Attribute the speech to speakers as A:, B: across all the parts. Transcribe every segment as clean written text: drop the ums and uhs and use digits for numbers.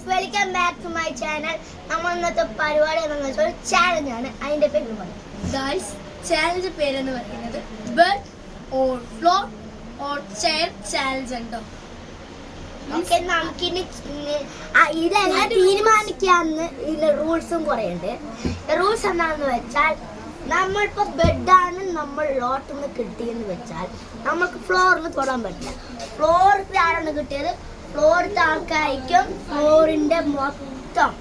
A: Guys welcome back to my channel. നമ്മൾ ഇന്നത്തെ പരിപാടി എന്താണെന്ന് വെച്ചാൽ ചാലഞ്ച് ആണ്. അതിന്റെ പേര്
B: ഗൈസ് ചാലഞ്ച് പേരെന്ന് പറയുന്നത് bed or floor or chair challenge ഉണ്ടോ.
A: ഓക്കെ, നമുക്കിനി ഇതെല്ലാം തീരുമാനിക്കാന്ന് ഇതിന്റെ റൂൾസും കുറെ ഉണ്ട്. റൂൾസ് എന്താണെന്ന് വെച്ചാൽ നമ്മളിപ്പോ ബെഡാണ് നമ്മൾ ലോട്ടിൽ നിന്ന് കിട്ടിയെന്ന് വെച്ചാൽ നമുക്ക് ഫ്ലോറിൽ തൊടാൻ പറ്റില്ല. ഫ്ലോറിൽ ആരാണ് കിട്ടിയത്? ഫ്ലോറിലത്തെ ആൾക്കാരിക്കും ഫ്ലോറിന്റെ മൊത്തം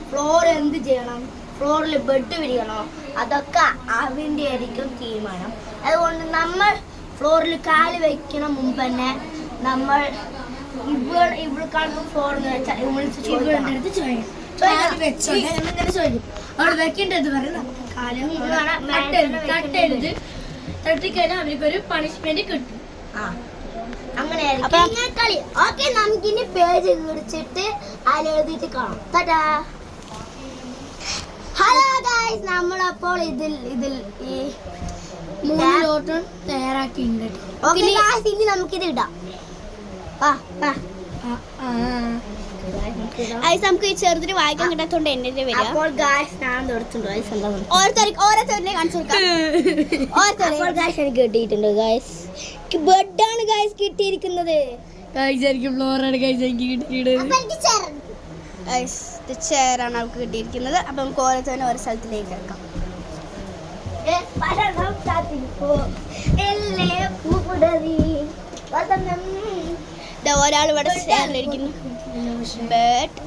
A: ഫ്ലോർ എന്ത് ചെയ്യണം, ഫ്ലോറിൽ ബെഡ് വിരിയണോ, അതൊക്കെ അതിൻ്റെ ആയിരിക്കും തീരുമാനം. അതുകൊണ്ട് നമ്മൾ ഫ്ലോറിൽ കാല് വെക്കണ മുമ്പ് തന്നെ നമ്മൾ ഇവിടെ കാണുന്ന ഫ്ലോർ എന്ന് വെച്ചാൽ
B: അവിടെ വെക്കേണ്ടത് പറയണം. തട്ടരുത്. തട്ടിക്കഴിഞ്ഞാൽ അവർക്കൊരു പണിഷ്മെന്റ് കിട്ടും.
A: അങ്ങനെ കളി. ഓക്കെ, നമുക്കിനി പേജ് കുറിച്ചിട്ട് അതിലെഴുതിയിട്ട് കാണാം. തടാ. ഹലോ ഗൈസ്, നമ്മളപ്പോൾ ഇതിൽ ഈ
B: 3 ലോട്ടും തയ്യാറാക്കിയിട്ടുണ്ട്.
A: ഇനി നമുക്കിത് ഇടാം.
B: നമുക്ക് ചെറുതിന് വായിക്കാൻ കിട്ടാത്തോണ്ട് എന്നെ വരിക.
A: അപ്പോൾ ഗൈസ് ഞാൻ എടുത്തിട്ടുണ്ട്. ഗൈസ് എന്താ
B: ഓരോരുത്തരെ കാണിച്ചു കൊടുക്കാം.
A: എനിക്ക് കിട്ടിയിട്ടുണ്ട് ഗൈസ്. ബെഡാണ് ഗൈസ് കിട്ടിയിരിക്കുന്നത്.
B: ചെയറാണ് അവൾക്ക് കിട്ടിയിരിക്കുന്നത്. അപ്പൊ നമുക്ക് ഓരോരുത്തരും ഓരോ സ്ഥലത്തിലേക്ക് വെക്കാം. ഒരാൾ ഇവിടെ ചെയറിലിരിക്കുന്നു. ബെഡ്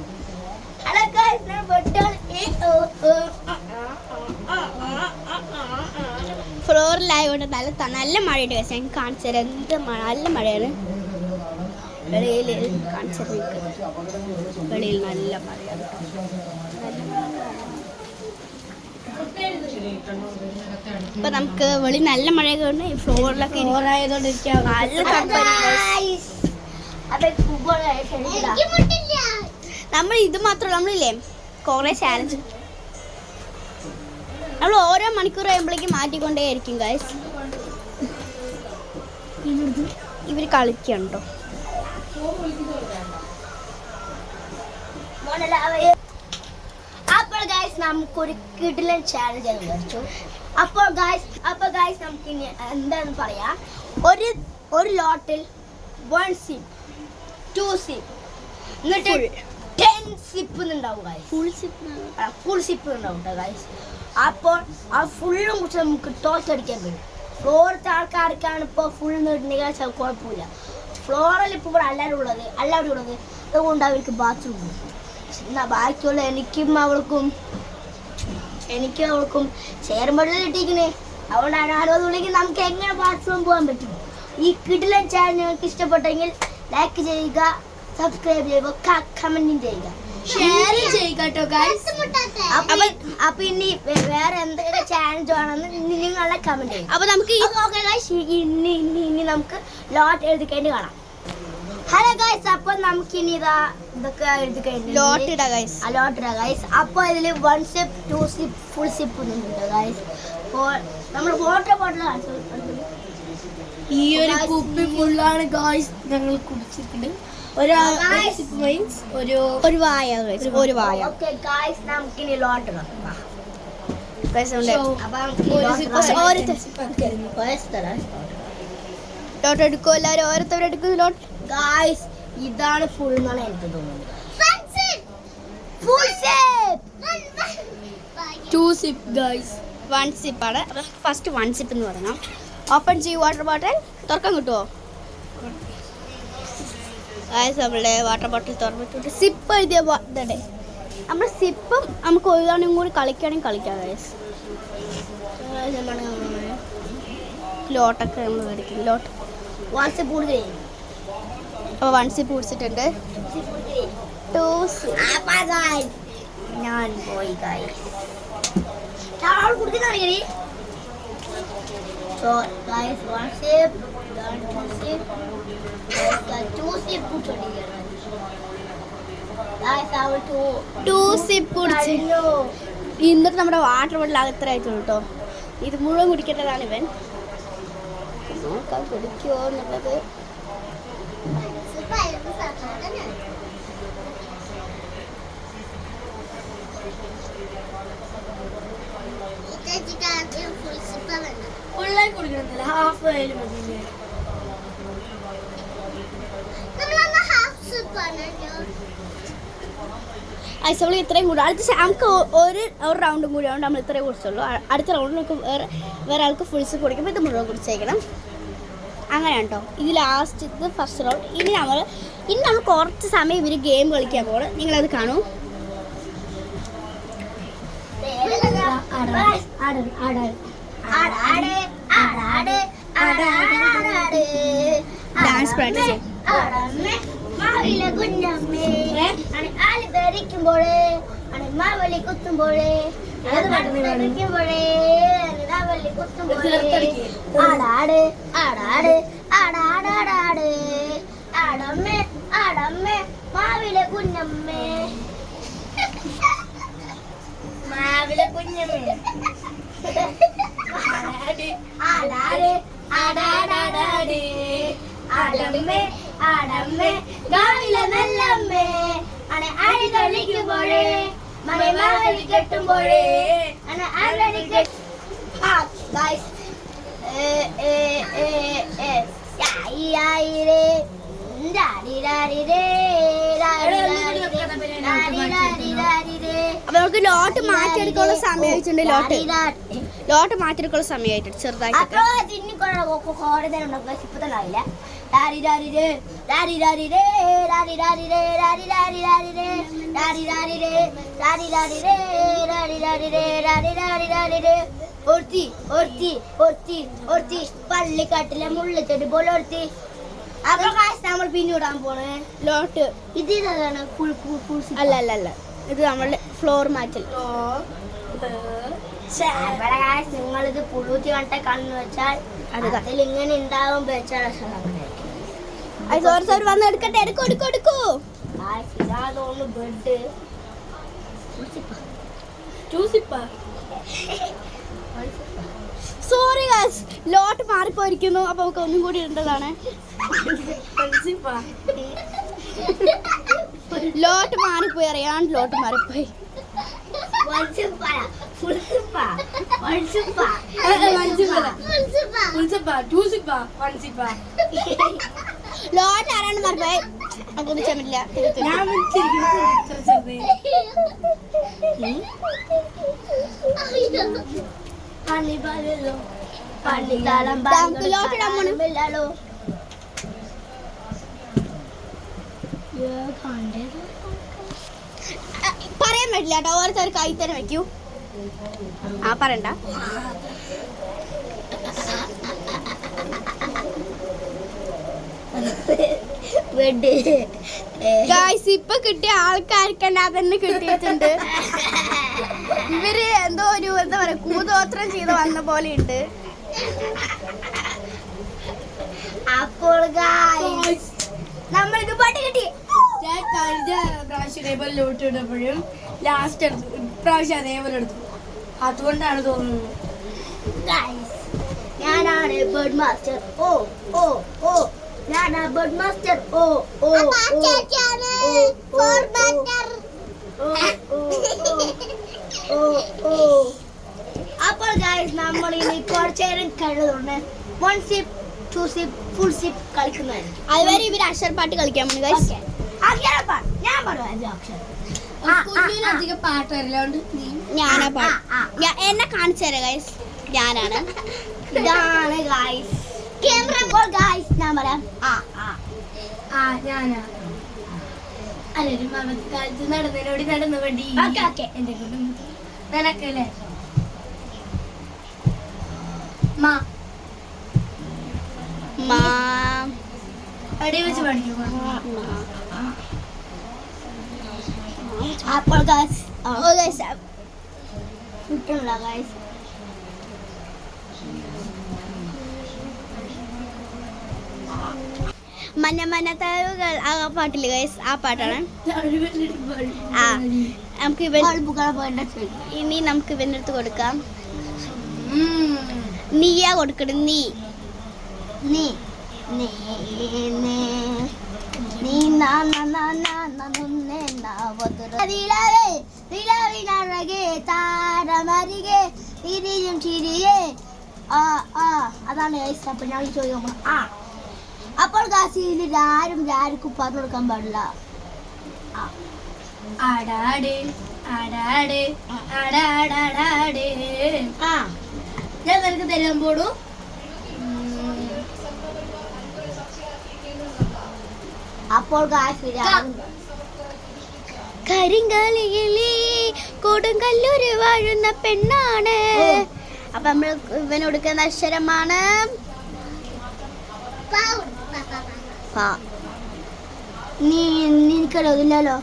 B: ഫ്ലോറിലായതുകൊണ്ട് നല്ല മഴയുണ്ട്. ഗൈസ് ഞാൻ കാണിച്ചു തരാം. എന്ത് നല്ല മഴയാണ്. വെളിയിൽ കാണിച്ചു തരാം. വെളിയിൽ നല്ല മഴയാണ്. ഇപ്പൊ നമുക്ക് വെളി നല്ല മഴയൊക്കെ ഉണ്ട്. ഫ്ലോറിലൊക്കെ നമ്മൾ ഇത് മാത്രമല്ല, നമ്മളില്ലേ കുറെ ചാലഞ്ച് നമ്മൾ ഓരോ മണിക്കൂർ കഴിയുമ്പോഴേക്കും മാറ്റിക്കൊണ്ടേയിരിക്കും ഗൈസ്. ഇവര് കളിക്കണ്ടോ?
A: അപ്പോൾ ഗൈസ് നമുക്കൊരു കിടിലൻ ചാലഞ്ച് വിചാരിച്ചു. അപ്പോൾ ഗൈസ് നമുക്ക് ഇനി എന്താന്ന് പറയാം. ഒരു ലോട്ടിൽ 1 സിപ്പ് 2 സിപ്പ് എന്നിട്ട് 10 സിപ്പ് ഉണ്ടാവും ഗൈസ്. ഫുൾ സിപ്പ് ഉണ്ടാവും ഗൈസ്. അപ്പോൾ ആ ഫുള്ളും കുറിച്ച് നമുക്ക് ടോച്ചടിക്കാൻ പറ്റും. ഫ്ലോറിലത്തെ ആൾക്കാർക്കാണ് ഇപ്പോൾ ഫുൾ നീട്ടുണ്ടെങ്കിൽ കുഴപ്പമില്ല. ഫ്ലോറിൽ ഇപ്പോൾ ഇവിടെ എല്ലാവരും ഉള്ളത് അതുകൊണ്ട് അവർക്ക് ബാത്റൂം ഉണ്ട്. എന്നാൽ ബാക്കിയുള്ള എനിക്കും അവൾക്കും ചേർമ്പടിൽ കിട്ടിയിരിക്കണേ. അതുകൊണ്ടാണ് ആരോഗ്യം നമുക്ക് എങ്ങനെ ബാത്റൂം പോകാൻ പറ്റും. ഈ കിടിലൻ ചാനൽ നിങ്ങൾക്ക് ഇഷ്ടപ്പെട്ടെങ്കിൽ ലൈക്ക് ചെയ്യുക, സബ്സ്ക്രൈബ് ചെയ്യുക, കമന്റും ചെയ്യുക,
B: ഷെയർ ചെയ്യുക കേട്ടോ ഗൈസ്.
A: അപ്പൊ ഇനി വേറെ എന്തെങ്കിലും ചാലഞ്ച് ആണെന്ന് നിങ്ങളെ കമന്റ് ചെയ്യും.
B: അപ്പൊ നമുക്ക്
A: ഇനി നമുക്ക് ലോട്ട് എഴുതി കഴിഞ്ഞ് കാണാം. ഹലോ ഗൈസ്, അപ്പൊ നമുക്ക് ഇനി ഇതൊക്കെ എഴുതി കഴിഞ്ഞു ലോട്ട് ഇടാം ഗൈസ്. അപ്പൊ ഇതില് 1 സിപ്പ് 2 സിപ്പ് ഫുൾ സിപ്പ് ഒന്നുണ്ട് ഗൈസ്. അപ്പോൾ നമ്മൾ വാട്ടർ ബോട്ടിൽ
B: ഈ ഒരു കുപ്പി ഫുള്ളാണ് ഗൈസ് ഞങ്ങൾ കുടിച്ചിട്ടുണ്ട്. ഒരു വായ.
A: ഓക്കെ ഗൈസ്, നമുക്കിനി ലോട്ട് ഇടാം.
B: ലോട്ട് എടുക്കും. എല്ലാവരും ഓരോരുത്തരെടുക്കും ലോട്ട്.
A: ഗൈസ് ഇതാണ് ഫുൾ എന്നാണ് എനിക്ക് തോന്നുന്നത്.
B: 2 സിപ്പ് ഗൈസ്. 1 സിപ്പാണ്. ഫസ്റ്റ് 1 സിപ്പ് എന്ന് പറയണം. ഓപ്പൺ ചെയ്യും വാട്ടർ ബോട്ടിൽ. തുറക്കാൻ കിട്ടുമോ ഗൈസ്? നമ്മളുടെ വാട്ടർ ബോട്ടിൽ തുറന്നിട്ട് സിപ്പ് എഴുതിയ ഇതേ നമ്മൾ സിപ്പും നമുക്ക് ഒരാളും കൂടി കളിക്കുകയാണെങ്കിൽ കളിക്കാം ഗൈസ്. ലോട്ടൊക്കെ നമ്മൾ മേടിക്കും. ലോട്ട്
A: 1 സിപ്പ് കൂടുതൽ.
B: അപ്പോൾ 1 സിപ്പ് കുടിച്ചിട്ടുണ്ട്. 2 സിപ്പ്
A: ഞാൻ പോയി ഗൈസ്. കുടിക്കുന്നറിയണേ. So guys, 1 sip, then 2 sip, 2 sip കുടിച്ചോണ്ടിരിക്കുകയാണ്. Guys, I will
B: 2 സിപ്പ് കുടിച്ചു. ഇന്നിട്ട് നമ്മുടെ വാട്ടർ ബോട്ടിൽ അകത്ര ആയിട്ടുള്ളൂ കേട്ടോ. ഇത് മുഴുവൻ കുടിക്കേണ്ടതാണ് ഇവൻ. നോക്കാം കുടിക്കുമോ എന്നുള്ളത്.
A: ഫുള്ളായി കുടിക്കണമെന്നില്ല, ഹാഫ് ആയാലും മതി.
B: ഐസോളി ഇത്രയും കൂടെ അടുത്ത നമുക്ക് ഒരു റൗണ്ടും കൂടി ആവുകൊണ്ട് നമ്മൾ ഇത്രയും കുടിച്ചുള്ളൂ. അടുത്ത റൗണ്ടിൽ നമുക്ക് വേറെ ആൾക്ക് ഫുൾസ് കുടിക്കുമ്പോൾ ഇത് മുഴുവൻ കുടിച്ചേക്കണം. അങ്ങനെയാണ് കേട്ടോ. ഇത് ലാസ്റ്റ്, ഇത് ഫസ്റ്റ് റൗണ്ട്. ഇനി നമ്മൾ കുറച്ച് സമയം ഇവർ ഗെയിം കളിക്കാൻ പോകണം. നിങ്ങളത് കാണൂ. ഡാൻസ് പ്രാക്ടീസ്
A: മാവിലെ കുഞ്ഞമ്മേ ആല് ധരിക്കുമ്പോഴേ മാവലി കുത്തുമ്പോഴേ ധരിക്കുമ്പോഴേ മാവലി കുത്തുമ്പോഴേ ആടാട് ആടാട് ആടാടാടാട് ആടമ്മേ ആടമ്മേ മാവിലെ കുഞ്ഞമ്മേ മാവിലെ കുഞ്ഞമ്മേ ആടാട് ആടാടാടാട് ആടമ്മേ ആടമ്മേ ഗാവിലെ നല്ലമ്മേ ആടി കളിക്കുമ്പോഴേ മാവലി കെട്ടുമ്പോഴേ
B: അപ്പൊ നമുക്ക് ലോട്ട് മാറ്റിയെടുക്കാനുള്ള സമയമായിട്ടുണ്ട്. ലോട്ട് മാറ്റിയെടുക്കാനുള്ള സമയമായിട്ടുണ്ട് ചെറുതായിട്ട്.
A: പള്ളിക്കാട്ടിലെ മുള്ളിച്ചെടി പോലെ ഒരുത്തി. അപ്പൊ നമ്മൾ പിന്നീടാൻ പോണേ
B: ലോട്ട്
A: ഇത്
B: അല്ല അല്ല അല്ല, ഇത് നമ്മളുടെ ഫ്ലോർ മാറ്റൽ.
A: നിങ്ങളിത് പുഴുത്തി കണ്ട കണ്ണു വെച്ചാൽ അതിൽ ഇങ്ങനെ ഉണ്ടാവും വെച്ചാൽ
B: സോറി വന്ന് എടുക്കട്ടെ. എടുക്കൂ.
A: ഇതാതൊന്ന് ബെഡ്
B: സോറി ഗായ്സ്, ലോട്ട് മാറിപ്പോയിരിക്കുന്നു. അപ്പൊ നമുക്ക് ഒന്നും കൂടി ഇടേണ്ടതാണ്. ലോട്ട് മാറിപ്പോയി, അറിയാണ്ട് ലോട്ട് മാറിപ്പോയി. ലോട്ട് ആരാണ്ട് മാറിപ്പോയി. അതൊന്നും ചെന്നില്ല. പറയാൻ പറ്റില്ല കേട്ടോ. ഓരോരുത്തർ കൈ തന്നെ വെക്കൂ. പറയണ്ട. ഇപ്പൊ കിട്ടിയ ആൾക്കാർക്ക് അതന്നെ കിട്ടിയിട്ടുണ്ട്. ഇവര് എന്തോ ഒരു എന്താ പറയാ കൂതോത്രം ചെയ്ത് വന്ന പോലെ ഉണ്ട്.
A: അപ്പോൾ നമ്മൾ ഇത് പാട്ട് കിട്ടി.
C: കഴിഞ്ഞ പ്രാവശ്യം ഇതേപോലെ ലോട്ട് ഇട്ടപ്പോഴും ലാസ്റ്റ് എടുത്തു, ഇപ്രാവശ്യം അതേപോലെ എടുത്തു. അതുകൊണ്ടാണ് തോന്നുന്നത്.
A: ഞാനാണ് ബേർഡ് മാസ്റ്റർ. ഞാനാ ബേർഡ് മാസ്റ്റർ. അപ്പോൾ ഗൈസ് നമ്മൾ ഇനി കുറച്ച് നേരം കഴിയുന്നുണ്ട് 1 സിപ്പ് 2 സിപ്പ് ഫുൾ സിപ്പ് കളിക്കുന്നതായിരിക്കും.
B: അതുവരെ ഇവര് അക്ഷരപ്പാട്ട് കളിക്കാൻ പോകുന്നു ഗൈസ്.
A: ഞാൻ പറയാം അക്ഷരം.
C: അധികം പാട്ട് വരലോണ്ട്
B: ഞാനാ പാട്ട്. എന്നെ കാണിച്ചു തരാം ഗൈസ്. ഞാനാണ്.
A: ഇതാണ് ഗൈസ് ക്യാമറ. ഗൈസ് ഞാൻ പറയാം.
C: ഞാനാ അല്ലൊരു കാലത്ത് നടന്നതിനോട് നടന്നു വേണ്ടി എന്റെ കൊണ്ട് നിനക്കല്ലേ എവിടെ വെച്ച് പഠിക്കും.
A: അപ്പോൾ ഗൈസ് കിട്ടുന്നില്ല ഗൈസ്.
B: മഞ്ഞ മഞ്ഞ തരുകൾ ആ പാട്ടില് ഗൈസ്, ആ പാട്ടാണ്. നമുക്ക് ഇനി നമുക്ക് ഇവന്റെ അടുത്ത് കൊടുക്കാം. നീയാ കൊടുക്കണ. നീ
A: നീ നീ നീ നീ നാ നാ നാ നാ നാ നുന്നെ നാ വദുര ദിലാവേ നിലവിലഴകെ താരമരികെ തിരിയും ചിരിയെ അതാണ് ഗൈസ്. അപ്പൊ ഞാൻ ചോദിക്കുമ്പോൾ അപ്പോൾ കാശിയിൽ ആരും ആർക്കും പറഞ്ഞു കൊടുക്കാൻ പാടില്ല.
C: ആടാട് ആടാട് ആടാടാടാട്. ഞാൻ നിനക്ക് തരാൻ പോടൂ.
A: അപ്പോൾ കാശിയിൽ
B: കരിങ്കാലിയിലെ കൊടുങ്കല്ലൂര് വാഴുന്ന പെണ്ണാണ്. അപ്പൊ നമ്മൾ ഇവന് കൊടുക്കുന്ന അക്ഷരമാണ്
A: നിനക്കല്ലോ ഇല്ലല്ലോ.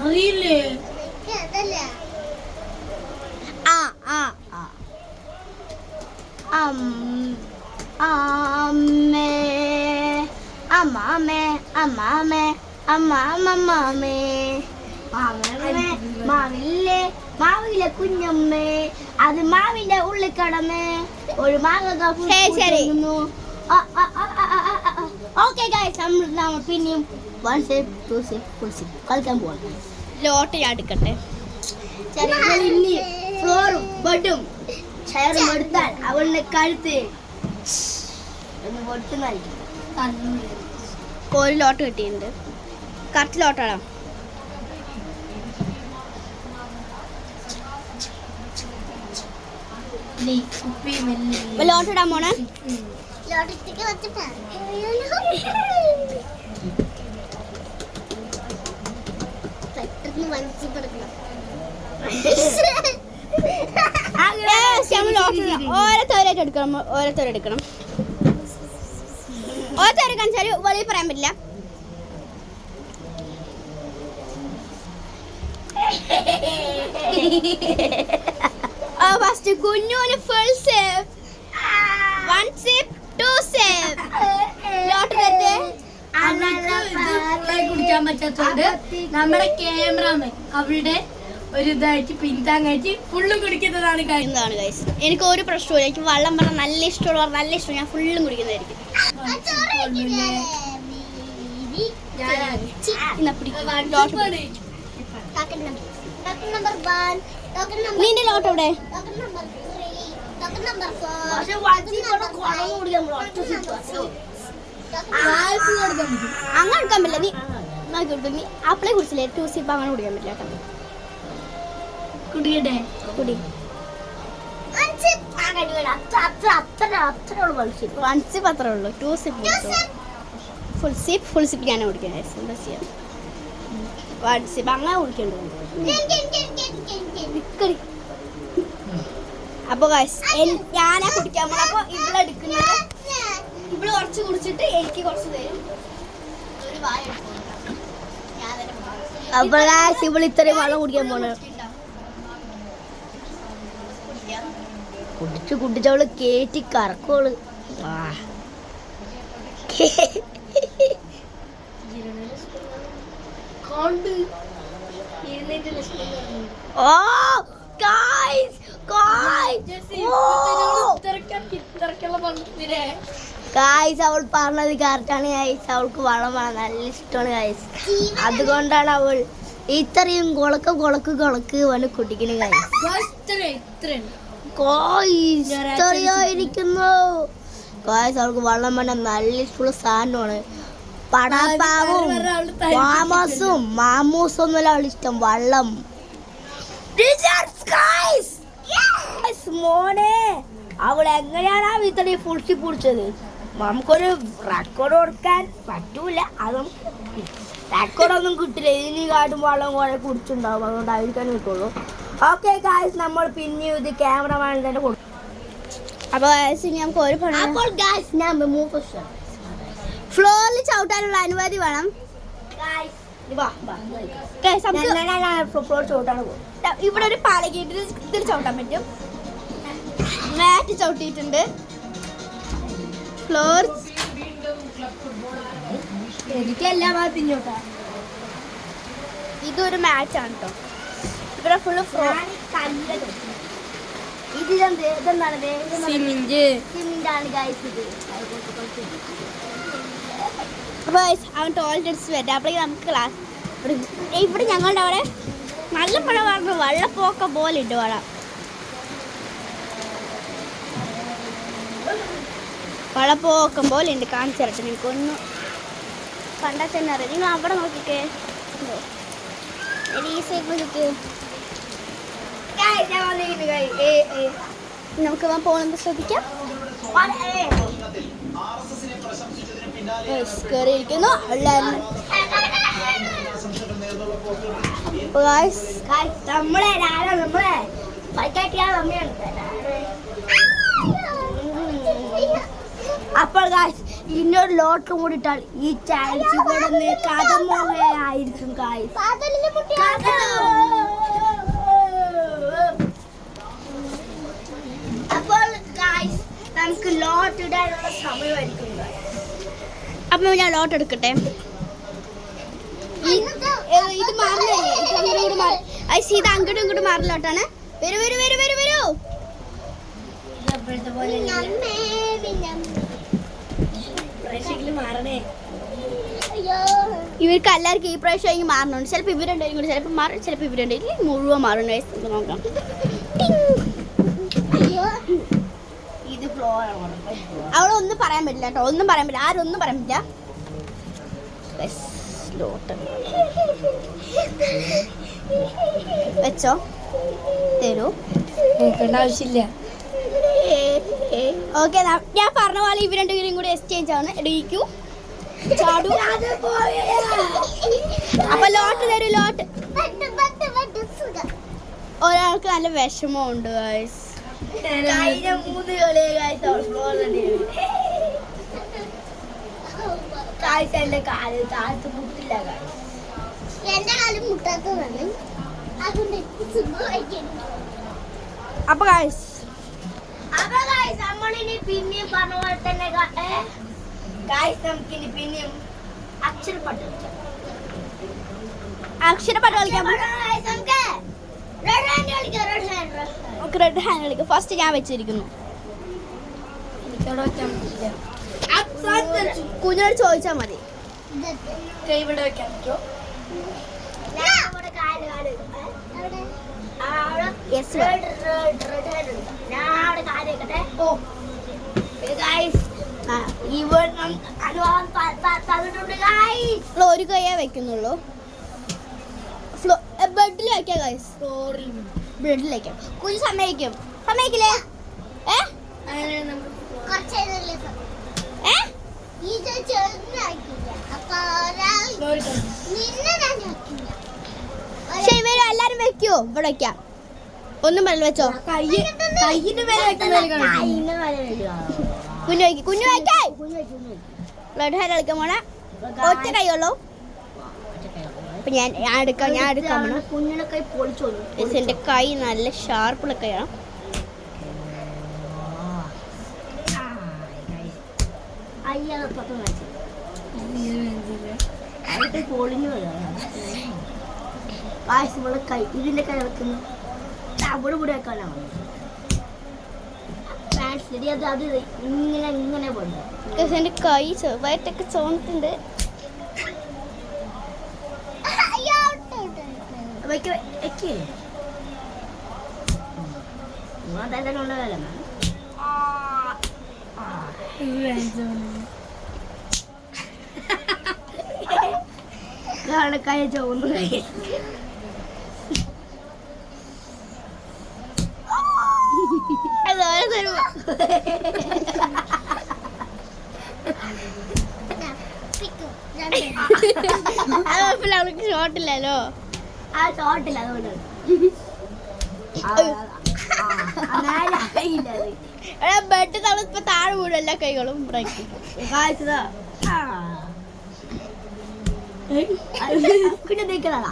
C: അറിയില്ലേ?
A: അമ്മേ അമ്മാമേ അമ്മാമേ അമ്മാമ്മേ മാവില്ലേ മാവിലെ കുഞ്ഞമ്മേ അത് മാവിന്റെ ഉള്ളിൽ കടന്ന് ഒരു മാങ്ങ ഓക്കെ ഗൈസ് നമ്മൾ പിന്നെയും 1 സ്റ്റെപ്പ് 2 സ്റ്റെപ്പ് ഫുൾ സ്റ്റെപ്പ് കളിക്കാൻ പോവാം.
B: ലോട്ട് ഞാൻ എടുക്കട്ടെ.
A: ഫ്ലോറും ബെഡും ചെയറും എടുത്താൽ അവളുടെ കഴുത്ത് ഒന്ന് പൊട്ടി നൽകി.
B: ഒരു ലോട്ട് കിട്ടിയിട്ടുണ്ട്. കറക്റ്റ് ലോട്ടാണോ? ലോട്ട് ഇടാൻ പോണേ. ഓരോരുത്തരായിട്ട് എടുക്കണം. ഓരോരുത്തരെടുക്കണം. ഓരോരുത്തരെടുക്കാൻ വെച്ചാൽ വെളിയിൽ പറയാൻ പറ്റില്ല. ഫസ്റ്റ് കുഞ്ഞുന് ഫുൾ സേവ്. 1 step 2 step. ലോട്ട് തരട്ടെ.
C: കുടിക്കാൻ പറ്റാത്തതുകൊണ്ട് നമ്മുടെ ക്യാമറാമാൻ അവളുടെ ഒരു ഇതായിട്ട് പിന്താങ്ങായിട്ട് ഫുള്ളും കുടിക്കുന്നതാണ്
B: എന്താണ് ഗൈസ്? എനിക്ക് ഒരു പ്രശ്നമില്ല. എനിക്ക് വെള്ളം പറഞ്ഞാൽ നല്ല ഇഷ്ടമുള്ള നല്ല ഇഷ്ടം. ഞാൻ ഫുള്ളും കുടിക്കുന്നതായിരിക്കും. നിന്റെ ലോട്ട് എവിടെ? അങ്ങനെ എടുക്കാൻ പറ്റില്ല. നീ അപ്പളെ കുടിച്ചില്ലേ 2 സ്റ്റെപ്പ് അങ്ങനെ കുടിക്കാൻ പറ്റില്ല കേട്ടോ.
C: കുടിക്കട്ടെ
B: കുടി.
A: 1 സ്റ്റെപ്പ്
B: അത്രേ ഉള്ളൂ. 2 സ്റ്റെപ്പ് ഫുൾ സ്റ്റെപ്പ് ഞാൻ കുടിക്കാൻ. എന്താ ചെയ്യാം? 1 സ്റ്റെപ്പ് അങ്ങനെ കുടിക്കണ്ടോ? അപ്പൊ ഞാനാ കുടിക്കാൻ പോണ. അപ്പൊ ഇവിടെ എടുക്കുന്നത് ഇവിടെ കുറച്ച് കുടിച്ചിട്ട് എനിക്ക് കുറച്ച് തരും. ഒരു വായ
A: അപ്പൊ ഇവിടെ ഇത്രയും വെള്ളം കുടിക്കാൻ പോണ. കുടിച്ചവള് കേറ്റി കറക്കോള്. അവൾ പറഞ്ഞത് കറക്റ്റാണ് ഗൈസ്. അവൾക്ക് വെള്ളം വേണം, നല്ല ഇഷ്ടമാണ് ഗൈസ്. അതുകൊണ്ടാണ് അവൾ ഇത്രയും കൊളക്ക് വന്ന് കുടിക്കണ ഇത്രയായിരിക്കുന്നു ഗൈസ്. അവൾക്ക് വെള്ളം വേണം, നല്ല ഇഷ്ടമുള്ള സാധനമാണ്. പടാപ്പാവും മാമൂസും ഒന്നുമല്ല അവൾ ഇഷ്ടം, വെള്ളം. മോനെ അവൾ എങ്ങനെയാണ് ആ ഇത്രയും ഫുൾസി കുടിച്ചത്? നമുക്കൊരു റെക്കോർഡ് കൊടുക്കാൻ പറ്റൂല. അത് റെക്കോർഡൊന്നും കിട്ടില്ല. ഇതിന് കാട്ടും വെള്ളം കുറെ കുടിച്ചിട്ടുണ്ടാവും, അതുകൊണ്ടായിരിക്കാൻ കിട്ടുള്ളൂ. ഓക്കെ ഗായ്സ്, നമ്മൾ പിന്നെ ഇത് ക്യാമറമാൻ തന്നെ കൊടുക്കും.
B: അപ്പൊ നമുക്ക് ഒരു
A: അപ്പോൾ ഗായ്സ് ഞാൻ
B: ഫ്ലോറിൽ ചവിട്ടാനുള്ള അനുമതി വേണം. ഇവിടെ ഒരു പാലക്കിട്ട് ഇതിൽ ചവിട്ടാൻ പറ്റും. മാറ്റ് ചവിട്ടിയിട്ടുണ്ട്. ഫ്ലോർ
C: എനിക്കെല്ലാം ഭാഗത്തിഞ്ഞോട്ടാ.
B: ഇതൊരു മാറ്റാണ് കേട്ടോ. ഇവിടെ ഫുള്ള് ഫ്ലോർ. അപ്പൊ അവൻ ടോയ്ലറ്റ് അടിച്ച് വരാം. അപ്പോഴേക്കും നമുക്ക് ക്ലാസ് ഇവിടെ ഞങ്ങളുടെ അവിടെ നല്ല മഴ പറഞ്ഞു, വെള്ളപ്പൊക്കം പോലെ ഉണ്ട് മഴ. വെള്ളപ്പൊക്കം പോലെ ഉണ്ട്. കാണിച്ചു തരട്ടെ നിങ്ങൾക്കൊന്ന് കണ്ടാൽ തന്നെ അറിയാം. നിങ്ങൾ അവിടെ നോക്കിക്കേ, ഈ സൈഡ് നോക്കിക്കേ. നമുക്ക് പോകുന്നത് ശ്രദ്ധിക്കാം. കയറിയിരിക്കുന്നു എല്ലാവരും.
A: അപ്പോൾ ഗായ്സ് ഇന്നൊരു ലോട്ടും കൂടി ഇട്ടാൽ ഈ ചാൻസ് ഇവിടെ കഥമോഹയായിരിക്കും ഗായ്സ്. അപ്പോൾ ഗായ്സ് നമുക്ക് ലോട്ട് ഇടാനുള്ള സമയമായിരിക്കും.
B: അപ്പം ഞാൻ ലോട്ട് എടുക്കട്ടെ. ഇത് മാറില്ലേ, ഇത് അങ്ങോട്ടും ഇങ്ങോട്ടും മാറിലോട്ടാണ്. വരൂ വരൂ വരൂ വരൂ വരൂ. ഇവർക്ക് എല്ലാവർക്കും ഈ പ്രാവശ്യം മാറണുണ്ട്. ചിലപ്പോൾ ഇവരുണ്ടെങ്കിൽ കൂടി ചിലപ്പോൾ മാറും, ചിലപ്പോൾ ഇവരുണ്ടെങ്കിൽ മുഴുവൻ മാറും. നോക്കാം.
A: ഇത് ഫ്ലോർ
B: അവിടെ ഒന്നും പറയാൻ പറ്റില്ല കേട്ടോ, ഒന്നും പറയാൻ പറ്റില്ല, ആരും ഒന്നും പറയാൻ പറ്റില്ല. വെച്ചോ, തരൂ.
C: ആവശ്യമില്ല.
B: ഓക്കെ, ഞാൻ പറഞ്ഞ പോലെ ഇവർ രണ്ടുപേരും കൂടി എക്സ്ചേഞ്ച് ആണ്. ഇടിക്കൂ, ചാടൂ. അപ്പൊ ലോട്ട് തരൂ, ലോട്ട്. ഒരാൾക്ക് നല്ല വിഷമമുണ്ട് ഗൈസ്.
A: കഴിഞ്ഞ 3 കളി ഗായ്സ് എന്റെ കാല് താഴത്ത് മുട്ടില്ല ഗായ്സ്.
B: എന്റെ കാലം മുട്ടാത്തതാണ്. അപ്പൊ ഗൈസ്
A: നമ്മളിനി പിന്നെയും പറഞ്ഞ പോലെ തന്നെ ഗായ്സ് നമുക്കിനി പിന്നെയും അക്ഷരപ്പാട്ട് കളിക്കാം.
B: അക്ഷരപ്പാട്ട് കളിക്കാം. റെഡ് ഹാൻഡ് കളിക്കാം. ഫസ്റ്റ് ഞാൻ വെച്ചിരിക്കുന്നു. കുഞ്ഞോട് ചോദിച്ചാൽ മതി.
C: ഇവിടെ വെക്കാൻ പറ്റുമോ?
B: ഒരു കൈയേ വെക്കുന്നുള്ളൂ. ബെഡിൽ വെക്കാം ഗൈസ്. ബ്രെഡിൽ വെക്കാം. കുഞ്ഞ് സമ്മതിക്കും, സമ്മതിക്കില്ലേ? ശരി, വരും എല്ലാരും വെക്കോ. ഇവിടെ വെക്കാം. ഒന്നും പറയില്ല, വെച്ചോ. കുഞ്ഞു വയ്ക്കും, കുഞ്ഞു വയ്ക്കേ. ബ്ലഡ് ഹാൻഡ് കളിക്കാൻ പോണേ. ഒറ്റ കൈയുള്ളൂ. അപ്പൊ ഞാൻ എടുക്കാം.
A: കുഞ്ഞിനെ കൈ പൊളിച്ചു.
B: എന്റെ കൈ നല്ല ഷാർപ്പുള്ള കൈയാണ്.
A: പൊളിഞ്ഞു കൈ ഇതിന്റെ കൈ വെക്കുന്നു. അവിടെ കൂടെ വെക്കാനാണ് അത് ഇങ്ങനെ പോയി.
B: എന്റെ കൈ ചെറുതായിട്ടൊക്കെ ചോന്നിട്ടുണ്ട്.
A: കൈ ചോന്നു.
B: അവൾക്ക് ഷോട്ടില്ലല്ലോ.
A: ആ ഷോട്ടില്ല, അതുകൊണ്ടാണ്.
B: ബെഡ് തളിപ്പോ താഴെ വീഴും. എല്ലാ കൈകളും ബ്രേക്ക്.
A: കുഞ്ഞു നീക്കണതാ.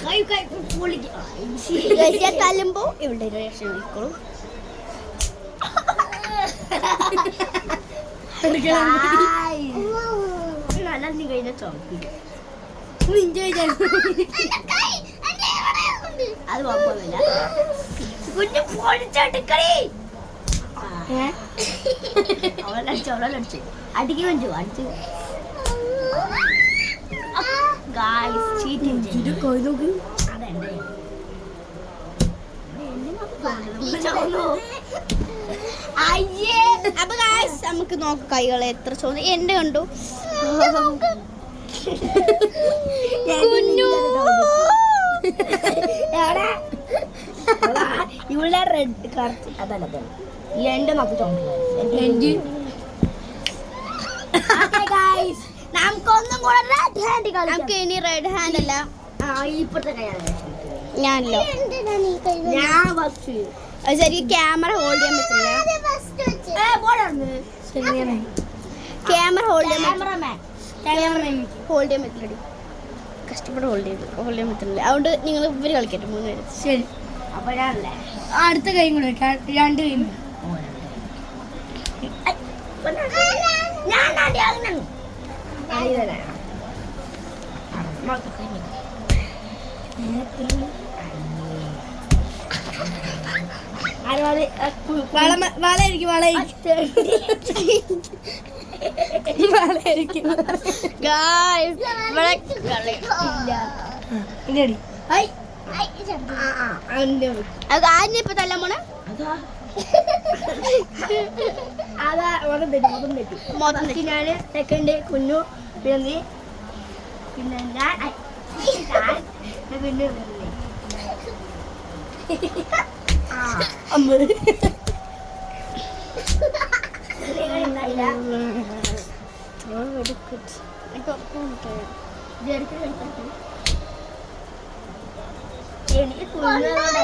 A: കൈ കൈ പൊളിക്കും.
B: തല്ലുമ്പോ ഇവിടെ രക്ഷ നിൽക്കണം.
A: നല്ല നീ കഴിഞ്ഞ ചോപ്പി അത് കുഴപ്പമില്ല. കുഞ്ഞു പൊളിച്ചെടുക്കണേ. അവളടിച്ചു അടിക്ക് കൊഞ്ചു അടിച്ചു ഗായ്സ് ചീറ്റിംഗ് അതെന്റെ അയ്യേ.
B: അപ്പൊ ഗായ്സ് നമുക്ക് നോക്കാം കൈകളെ എത്ര ചോദ്യം എന്റെ കണ്ടു കുഞ്ഞു.
A: ഇവിടെ റെഡ് കറക്റ്റ് അതല്ല എന്റെ നമുക്ക് നമുക്കൊന്നും കൂടെ റെഡ് ഹാൻഡ്
B: നമുക്ക് ഇനി റെഡ് ഹാൻഡ് അല്ല
A: ഇപ്പത്തെ കൈയാണ്
B: ഞാനല്ലോ
A: ഞാൻ ഫസ്റ്റ്
B: അത് ശരിക്കും ക്യാമറ ഹോൾഡ് ചെയ്യാൻ പറ്റില്ല ക്യാമറ ഹോൾഡ് ചെയ്യാൻ
A: ക്യാമറമാൻ
B: ഹോൾഡ് ചെയ്യാൻ പറ്റില്ലടി കഷ്ടപ്പെട്ട് ഹോൾഡ് ചെയ്യാൻ പറ്റില്ല അതുകൊണ്ട് നിങ്ങൾ ഇവര് കളിക്കട്ടെ 3 പേര്
C: ശരി.
A: അപ്പൊ ഞാനല്ലേ
C: അടുത്ത കൈയും കൂടെ 2 കൈയും.
A: ഞാൻ
C: വളയിരിക്കും
B: ഗായ്സ്
C: ഇല്ലടി.
B: ഇപ്പൊ തല്ല മോനെ
A: അതാ മൊത്തം തെറ്റി
B: മൊത്തം
A: ഞാന് സെക്കൻഡ് കുഞ്ഞു പിന്നെ പിന്നെ ഞാൻ പിന്നെ എനിക്ക് കുഞ്ഞുങ്ങളോട്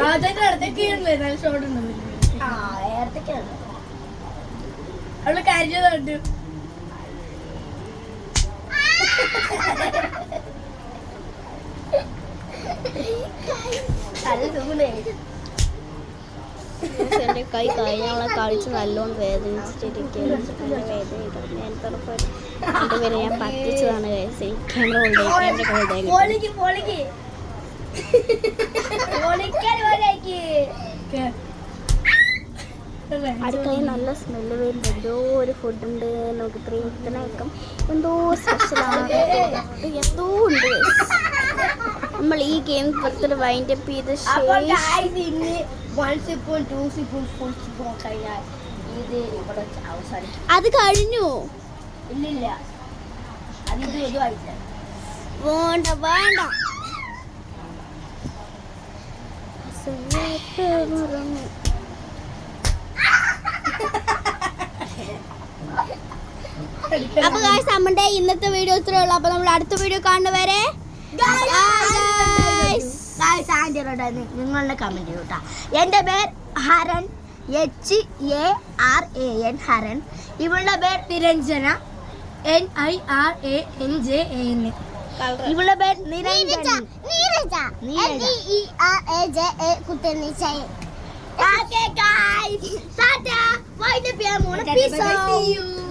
C: അതിന്റെ അടുത്തേക്ക് നല്ല ഷോട്ട് ഉണ്ട്. അവള് കരഞ്ഞതുണ്ട്.
B: എന്റെ കൈ കഴിഞ്ഞ കളിച്ച് നല്ലോണം വേദനിച്ചിട്ടിരിക്കുകയാണ്. രണ്ടുപേരെ ഞാൻ പറ്റിച്ചതാണ് ക്യാമറ ഹോൾഡ് ചെയ്യാൻ അടുക്കളയിൽ നല്ല സ്മെല്ല് വരുന്നുണ്ട്. എന്തോ ഒരു ഫുഡുണ്ട് നമുക്ക് ഇത്രയൊക്കെ എന്തോ സ്പെഷ്യലാണ് എന്തോ ഉണ്ട്. നമ്മൾ ഈ ഗെയിം പത്തിൽ വൈൻഡ് അപ്പ് ചെയ്ത അത് കഴിഞ്ഞു.
A: ഇല്ലില്ല അത് ഇതുമായില്ല.
B: വേണ്ട വേണ്ട അപ്പൊ ഗായ്സ് നമ്മുടെ ഇന്നത്തെ വീഡിയോ ഇത്രേ ഉള്ളൂ. അപ്പൊ നമ്മൾ അടുത്ത വീഡിയോ കാണുന്നവരെ
A: നിങ്ങളുടെ കമന്റ് ചെയ്യൂട്ടാ. എൻ്റെ പേര് ഹരൻ HARAN ഹരൻ. ഇവളുടെ പേര്
C: നിരഞ്ജന NIRANJAN.
A: ഇവളുടെ പേര് Niranjana. Okay guys, tata. Bye na piya muna. Peace out.